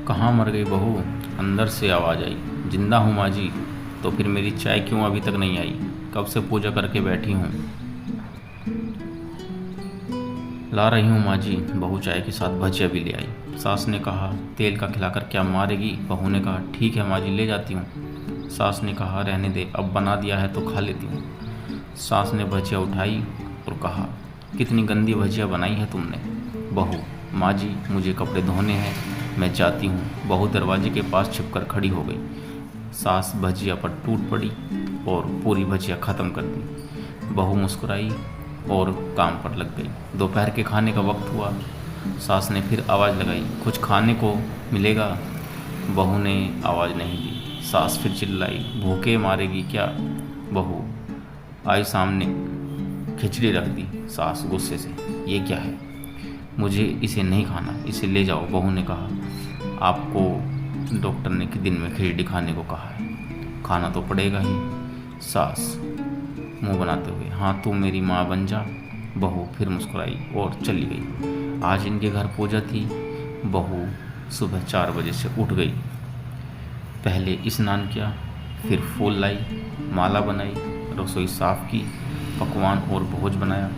कहाँ मर गई बहू? अंदर से आवाज़ आई। जिंदा हूँ माँ जी। तो फिर मेरी चाय क्यों अभी तक नहीं आई? कब से पूजा करके बैठी हूँ। ला रही हूँ माँ जी। बहू चाय के साथ भजिया भी ले आई। सास ने कहा, तेल का खिलाकर क्या मारेगी? बहू ने कहा, ठीक है माँ जी, ले जाती हूँ। सास ने कहा, रहने दे, अब बना दिया है तो खा लेती हूँ। सास ने भजिया उठाई और कहा, कितनी गंदी भजिया बनाई है तुमने। बहू, माँ जी मुझे कपड़े धोने हैं, मैं जाती हूँ। बहू दरवाजे के पास छिपकर खड़ी हो गई। सास भजिया पर टूट पड़ी और पूरी भजिया ख़त्म कर दी। बहू मुस्कुराई और काम पर लग गई। दोपहर के खाने का वक्त हुआ। सास ने फिर आवाज़ लगाई, कुछ खाने को मिलेगा? बहू ने आवाज़ नहीं दी। सास फिर चिल्लाई, भूखे मारेगी क्या? बहू आई सामने, खिचड़ी रख दी। सास गुस्से से, ये क्या है? मुझे इसे नहीं खाना, इसे ले जाओ। बहू ने कहा, आपको डॉक्टर ने कि दिन में खिचड़ी खाने को कहा है, खाना तो पड़ेगा ही। सास मुंह बनाते हुए, हाँ तू मेरी माँ बन जा। बहू फिर मुस्कुराई और चली गई। आज इनके घर पूजा थी। बहू सुबह 4 बजे से उठ गई। पहले स्नान किया, फिर फूल लाई, माला बनाई, रसोई साफ की, पकवान और भोज बनाया।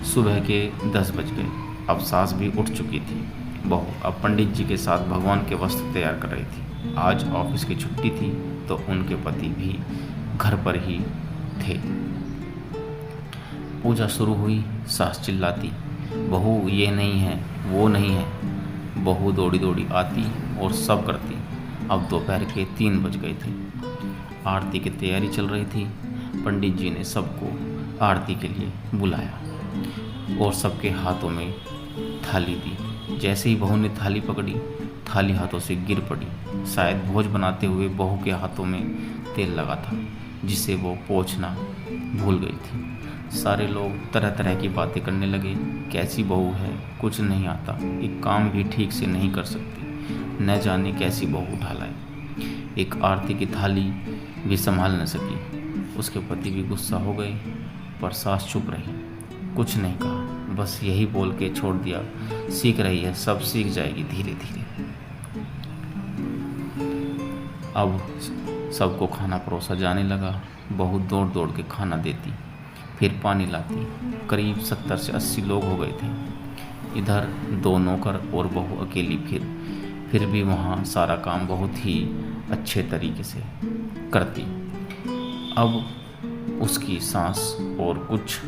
सुबह के 10 बज गए। अब सास भी उठ चुकी थी। बहू अब पंडित जी के साथ भगवान के वस्त्र तैयार कर रही थी। आज ऑफिस की छुट्टी थी तो उनके पति भी घर पर ही थे। पूजा शुरू हुई। सास चिल्लाती, बहू ये नहीं है, वो नहीं है। बहू दौड़ी दौड़ी आती और सब करती। अब दोपहर के 3 बज गए थे। आरती की तैयारी चल रही थी। पंडित जी ने सबको आरती के लिए बुलाया और सबके हाथों में थाली दी। जैसे ही बहू ने थाली पकड़ी, थाली हाथों से गिर पड़ी। शायद भोज बनाते हुए बहू के हाथों में तेल लगा था, जिसे वो पोंछना भूल गई थी। सारे लोग तरह तरह की बातें करने लगे। कैसी बहू है, कुछ नहीं आता, एक काम भी ठीक से नहीं कर सकती, न जाने कैसी बहू उठा लाए। एक आरती की थाली भी संभाल न सकी। उसके पति भी गुस्सा हो गए, पर सास चुप रही, कुछ नहीं कहा, बस यही बोल के छोड़ दिया, सीख रही है, सब सीख जाएगी धीरे धीरे। अब सबको खाना परोसा जाने लगा। बहू दौड़ दौड़ के खाना देती, फिर पानी लाती। करीब 70 से 80 लोग हो गए थे। इधर 2 नौकर और बहू अकेली। फिर भी वहाँ सारा काम बहुत ही अच्छे तरीके से करती। अब उसकी सास और कुछ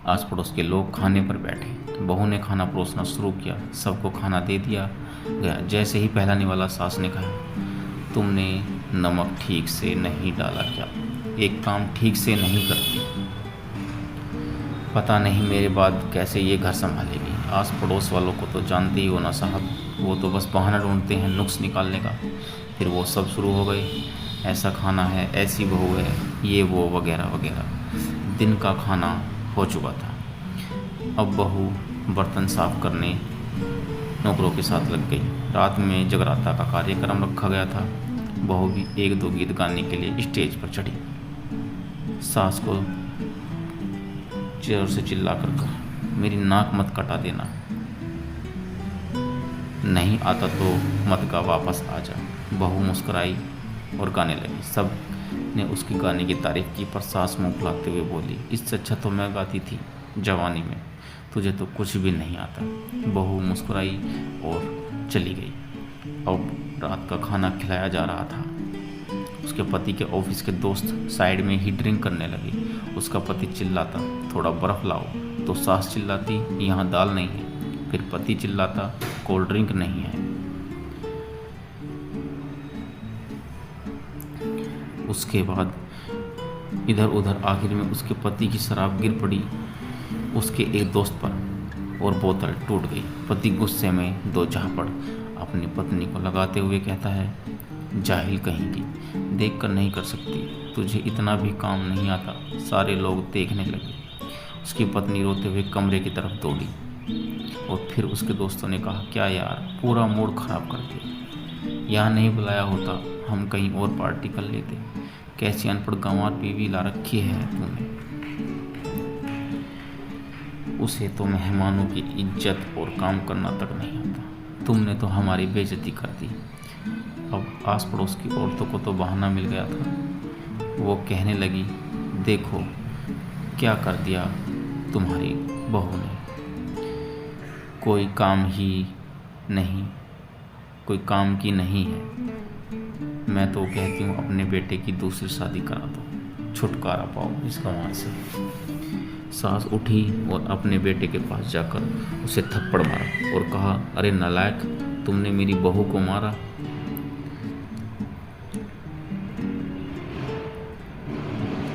आस पड़ोस के लोग खाने पर बैठे। बहू ने खाना परोसना शुरू किया। सबको खाना दे दिया गया। जैसे ही पहला निवाला सास ने कहा, तुमने नमक ठीक से नहीं डाला क्या? एक काम ठीक से नहीं करती, पता नहीं मेरे बाद कैसे ये घर संभालेगी। आस पड़ोस वालों को तो जानते ही हो ना साहब, वो तो बस बहाना ढूंढते हैं नुक्स निकालने का। फिर वो सब शुरू हो गए, ऐसा खाना है, ऐसी बहू है, ये वो वगैरह वगैरह। दिन का खाना हो चुका था। अब बहू बर्तन साफ करने नौकरों के साथ लग गई। रात में जगराता का कार्यक्रम रखा गया था। बहू भी 1-2 गीत गाने के लिए स्टेज पर चढ़ी। सास को जोर से चिल्ला कर कहा, मेरी नाक मत कटा देना, नहीं आता तो मत गा, वापस आ जा। बहू मुस्कुराई और गाने लगी। सब ने उसके गाने की तारीफ की, पर सास मुंह फुलाते हुए बोली, इससे अच्छा तो मैं गाती थी जवानी में, तुझे तो कुछ भी नहीं आता। बहू मुस्कुराई और चली गई। अब रात का खाना खिलाया जा रहा था। उसके पति के ऑफिस के दोस्त साइड में ही ड्रिंक करने लगे। उसका पति चिल्लाता, थोड़ा बर्फ़ लाओ, तो सास चिल्लाती, यहाँ दाल नहीं है। फिर पति चिल्लाता, कोल्ड ड्रिंक नहीं है। उसके बाद इधर उधर, आखिर में उसके पति की शराब गिर पड़ी उसके एक दोस्त पर और बोतल टूट गई। पति गुस्से में 2 झापड़ अपनी पत्नी को लगाते हुए कहता है, जाहिल कहीं की, देख कर नहीं कर सकती, तुझे इतना भी काम नहीं आता। सारे लोग देखने लगे। उसकी पत्नी रोते हुए कमरे की तरफ दौड़ी और फिर उसके दोस्तों ने कहा, क्या यार, पूरा मूड खराब कर दिया, यहाँ नहीं बुलाया होता, हम कहीं और पार्टी कर लेते। कैसी अनपढ़ गंवार बीवी ला रखी है तूने, उसे तो मेहमानों की इज्जत और काम करना तक नहीं आता। तुमने तो हमारी बेइज्जती कर दी। अब आस पड़ोस की औरतों को तो बहाना मिल गया था। वो कहने लगी, देखो क्या कर दिया तुम्हारी बहू ने, कोई काम ही नहीं, कोई काम की नहीं है। मैं तो कहती हूँ अपने बेटे की दूसरी शादी करा दो, छुटकारा पाओ इस गंवार से। सास उठी और अपने बेटे के पास जाकर उसे थप्पड़ मारा और कहा, अरे नालायक, तुमने मेरी बहू को मारा।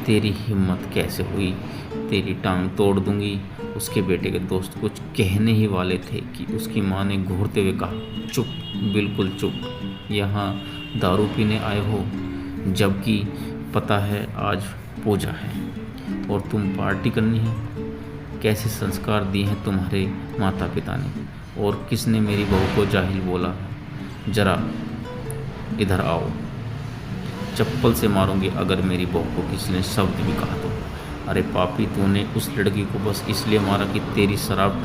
तेरी हिम्मत कैसे हुई, तेरी टांग तोड़ दूंगी। उसके बेटे के दोस्त कुछ कहने ही वाले थे कि उसकी माँ ने घूरते हुए कहा, चुप, बिल्कुल चुप, यहाँ दारू पीने आए हो, जबकि पता है आज पूजा है और तुम पार्टी करनी है। कैसे संस्कार दिए हैं तुम्हारे माता पिता ने, और किसने मेरी बहू को जाहिल बोला? जरा इधर आओ, चप्पल से मारूंगी अगर मेरी बहू को किसी ने शब्द भी कहा तो। अरे पापी, तूने उस लड़की को बस इसलिए मारा कि तेरी शराब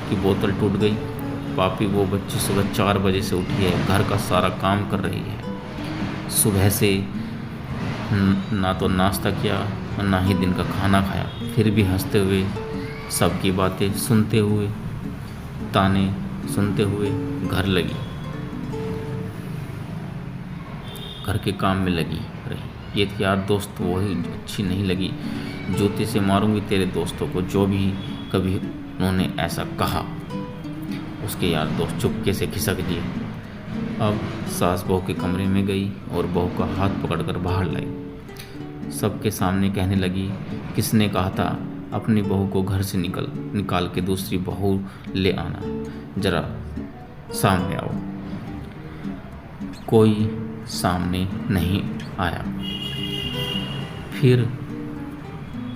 की बोतल टूट गई। पापी, वो बच्ची सुबह 4 बजे से उठी है, घर का सारा काम कर रही है, सुबह से ना तो नाश्ता किया ना ही दिन का खाना खाया, फिर भी हंसते हुए, सबकी बातें सुनते हुए, ताने सुनते हुए घर के काम में लगी रही। ये यार दोस्त वही अच्छी नहीं लगी, जूते से मारूंगी तेरे दोस्तों को जो भी कभी उन्होंने ऐसा कहा। उसके यार दोस्त चुपके से खिसक लिए। अब सास बहू के कमरे में गई और बहू का हाथ पकड़कर बाहर लाई। सबके सामने कहने लगी, किसने कहा था अपनी बहू को घर से निकाल के दूसरी बहू ले आना, जरा सामने आओ। कोई सामने नहीं आया। फिर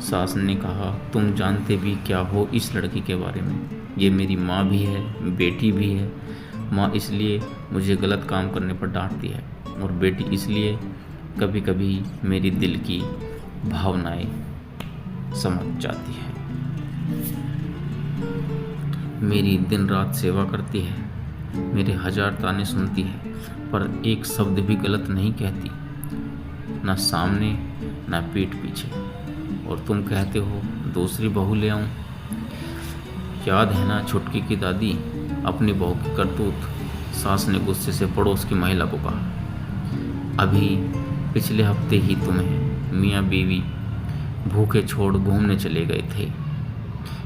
सास ने कहा, तुम जानते भी क्या हो इस लड़की के बारे में? ये मेरी माँ भी है, बेटी भी है। माँ इसलिए मुझे गलत काम करने पर डांटती है और बेटी इसलिए कभी कभी मेरी दिल की भावनाएं समझ जाती है। मेरी दिन रात सेवा करती है, मेरे 1000 ताने सुनती है, पर एक शब्द भी गलत नहीं कहती, ना सामने ना पीठ पीछे। और तुम कहते हो दूसरी बहू ले आऊं? याद है ना छुटकी की दादी, अपनी बहू की करतूत? सास ने गुस्से से पड़ोस की महिला को कहा, अभी पिछले हफ्ते ही तुम्हें मियाँ बीवी भूखे छोड़ घूमने चले गए थे।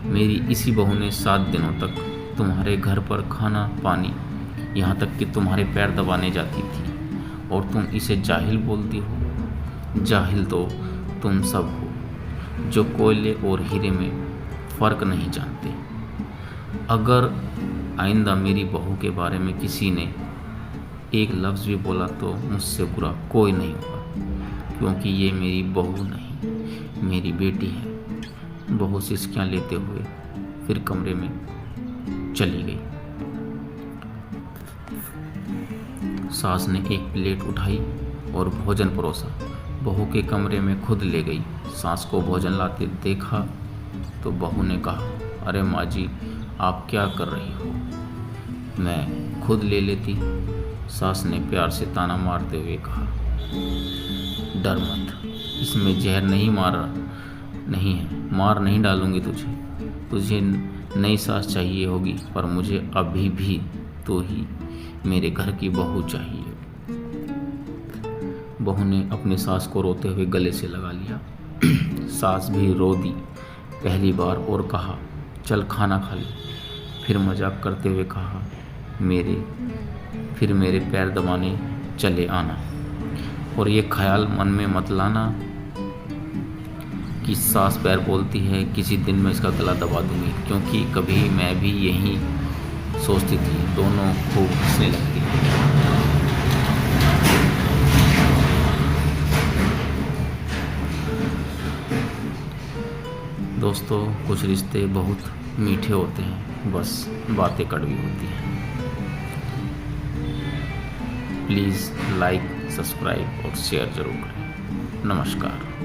मेरी इसी बहू ने 7 दिनों तक तुम्हारे घर पर खाना पानी, यहाँ तक कि तुम्हारे पैर दबाने जाती थी, और तुम इसे जाहिल बोलती हो। जाहिल तो तुम सब हो, जो कोयले और हीरे में फ़र्क नहीं जानते। अगर आइंदा मेरी बहू के बारे में किसी ने एक लफ्ज़ भी बोला तो मुझसे बुरा कोई नहीं होगा, क्योंकि ये मेरी बहू नहीं, मेरी बेटी है। बहू सिसकियाँ लेते हुए फिर कमरे में चली गई। सास ने एक प्लेट उठाई और भोजन परोसा, बहू के कमरे में खुद ले गई। सास को भोजन लाते देखा तो बहू ने कहा, अरे माँ जी, आप क्या कर रही हो, मैं खुद ले लेती। सास ने प्यार से ताना मारते हुए कहा, डर मत, इसमें जहर नहीं है, मार नहीं डालूंगी तुझे नई सास चाहिए होगी, पर मुझे अभी भी तो ही मेरे घर की बहू चाहिए। बहू ने अपनी सास को रोते हुए गले से लगा लिया। सास भी रो दी पहली बार और कहा, चल खाना खा ले। फिर मजाक करते हुए कहा, फिर मेरे पैर दबाने चले आना, और ये ख्याल मन में मत लाना कि सास पैर बोलती है किसी दिन मैं इसका गला दबा दूंगी, क्योंकि कभी मैं भी यही सोचती थी। दोनों खूब हंसने लगती। दोस्तों, कुछ रिश्ते बहुत मीठे होते हैं, बस बातें कड़वी होती हैं। प्लीज़ लाइक, सब्सक्राइब और शेयर ज़रूर करें। नमस्कार।